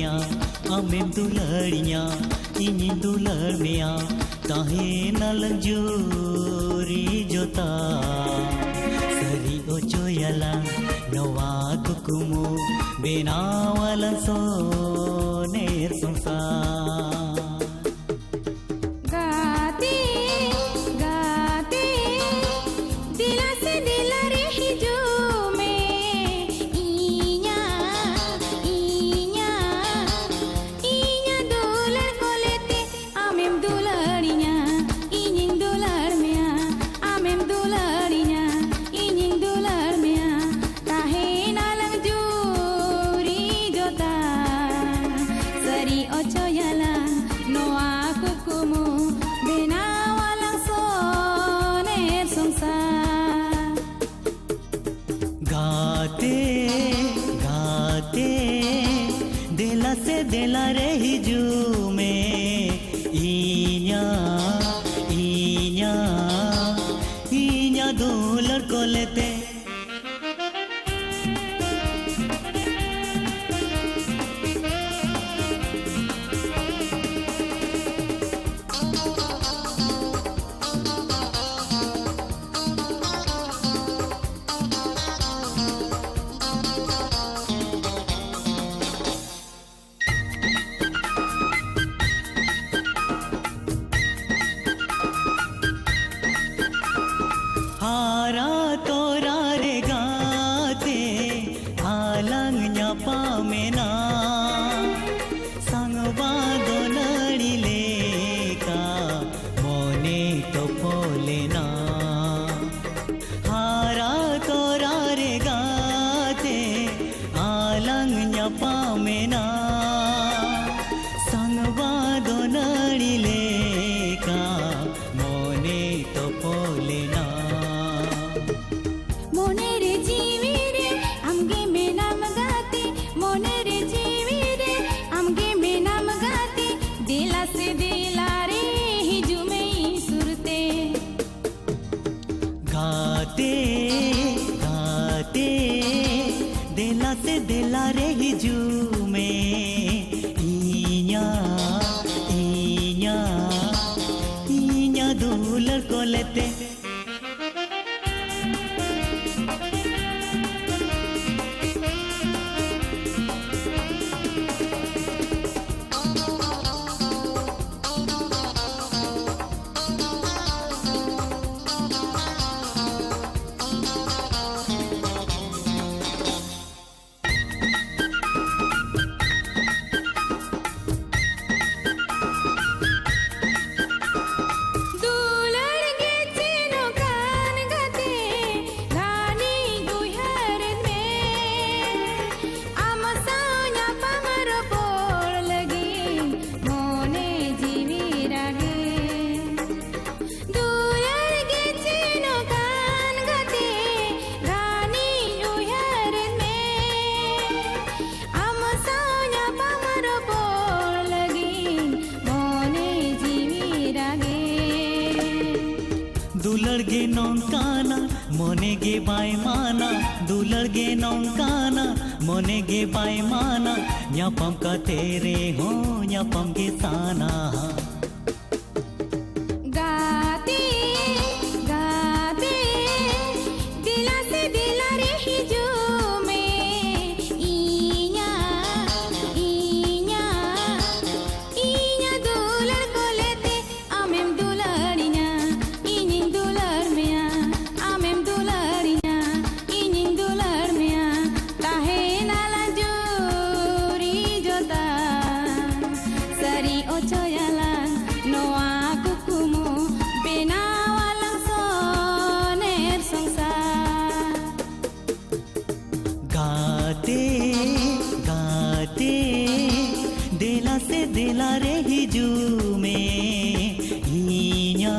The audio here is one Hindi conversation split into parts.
meya amem dularnya ini dular meya tahe nalang juri jota sari ocoyala nawa kukumu benawalan soner sonsar देला रे हिजू में इन्या इन्या इन्या दुलर को लेते हारा तोरा रे गाते हालंग न्यापा मेना संगवा दोलड़ी लेका मोने तो पोलेना हारा तोरा रे गाते हालंग न्यापा मेना संगवा दोलड़ी लेका मोने तो पोलेना से दिला रे हिजू में सुरते गाते गाते दिला से दिला रे हिजू में इन्या इन्या इन्या दुलर को लेते दुलर गे नौकाना मोने गे बाय माना दुलर गे नौकाना मोने गे बाय माना न्यापम का तेरे हो न्यापम गे साना गाते गाते दिला से दिला रे हिजू में इन्या इन्या इन्या दुलर को लेते आमेम दुलरिnya गाते गाते दिला से दिला रे हिजू में इन्या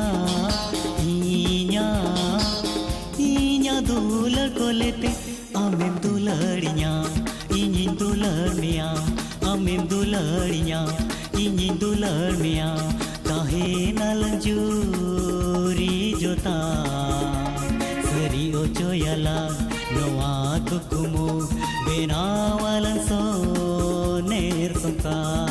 इन्या इन्या दुलर को लेते आमेम दुलरिnya ingin dular mea amem dularnya ingin dular mea tahe nalang juri jota seri ocoyala noa kukumu benawalan soner का